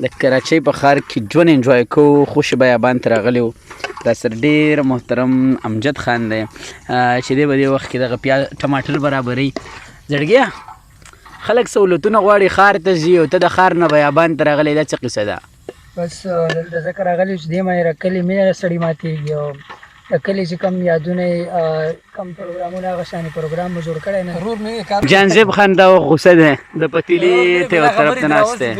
د کراچۍ په ښار کې ژوند انجوای کوو. خوش بیابان ته راغلی وو. راسره ډېر محترم امجد خان دی چې دی به دې وخت کې دغه پیاز ټماټر برابروي. زړګیه خلک سهولتونه غواړي ښار ته ځي او ته د ښار نه بیابان ته راغلی، دا څه قصه ده؟ بس دلته ځکه راغلی چې دې مې کلي مینه سړی ماتېږي او د کلي چې کوم یادونه کوم پروګرامونه هغه شانې پروګرام مو جوړ کړی نه. جانزیب خان دا غوسه ده د پتیلې ته یو طرف ته ناست دی.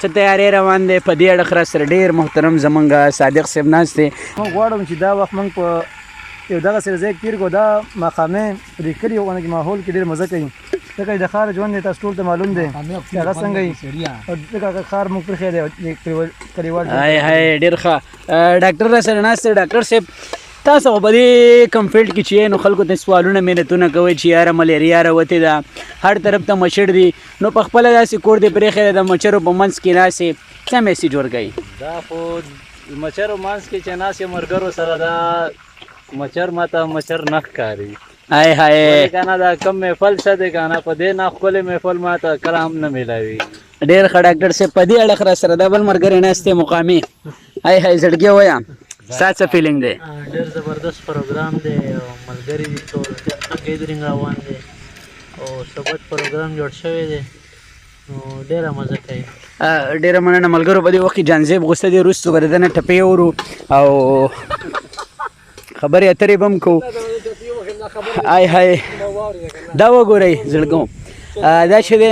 څه تیاری روان دی په دې اړخ راسره ډېر محترم زمونږ صادق صاحب ناست دی. موږ غواړم چې دا وخت موږ په یو دغسې ځای کې تېر کړو. دا مقامې په دې کلي غونډه کې ماحول کې ډېر مزه کوي ځکه د ښار ژوند دی تاسو ټول ته معلوم دی چې هغه څنګه وي او ځکه ښار موږ پرېښی دی کلیوال. هاي هاي ډېر ښه. ډاکټر راسره ناست دی. ډاکټر صاحب تاسو خو په دې کوم فیلډ کې چې نو خلکو ته سوالونه محنتونه کوئ چې یاره ملیریا راوتې ده، هر طرف ته مچړ دي، نو په خپله داسې کور دې پرېښی دی د مچرو په منځ کې ناستې، څه میسیج ورکوي؟ دا خو مچرو منځ کې چې ناست یم ملګرو سره دا مچر ماته مچر نه ښکاري. هاي هاي کنه دا کم محفل څه دی کنه په دې نه ښکلی محفل ماته کله هم نه میلاوي. ډېر ښه ډاکټر صاحب. په دې اړخ راسره دا بل ملګری ناست دی مقامي. هاي هاي زړګیه وایه ستا څه فیلینګ دی؟ ډېر زبردست پروګرام دی او ملګري دي ټول ښه ګیدرینګ روان دی او ثبت پروګرام جوړ شوی دی نو ډېره مزه کوي. ډېره مننه ملګرو. په دې وخت کې جانزیب غوسه دی، وروستو به د ده نه ټپې ورو او خبرې اترې به هم کوو. هاي هاي دا وګورئ زړګو، دا چې دی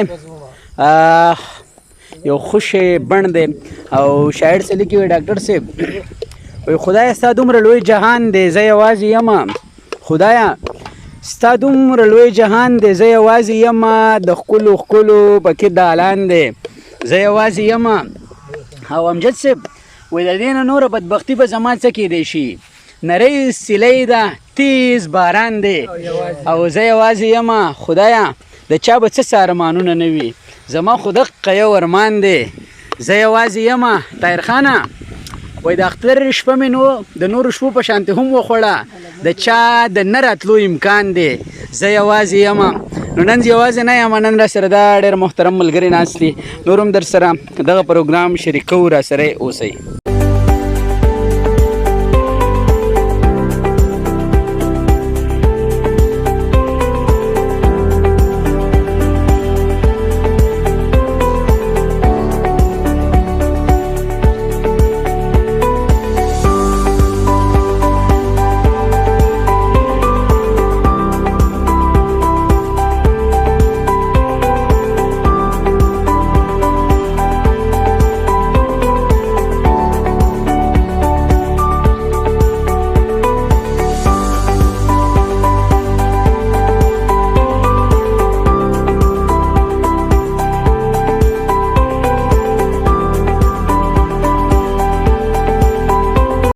یو خوشې بڼ دی او شاعر څه لیکي وایي ډاکټر صاحب وایي خدایه ستا دومره لوی جهان دی زه یوازې یمه، خدایه ستا دومره لوی جهان دی زه یوازې یمه، د ښکلو ښکلو پکې دالان دی زه یوازې یمه. او امجد صاحب وایي د دې نه نوره بدبختي به زما څه کیدی شي، نری سیلی ده تیز باران دی او زه یوازې یمه، خدایه د چا به څه ارمانونه نه وي زما خو دقه یو ارمان دی زه یوازې یمه. طاهر خانه وایي د اختر شپه مې نو د نورو شپو په شانتې هم وخوړه، د چا د نه راتلو امکان دی زه یوازې یمه. نو نن یوازې نه یم، نن راسره دا ډېر محترم ملګري ناست دي، نور هم در سره دغه پروګرام شریکوو، راسره اوسئ.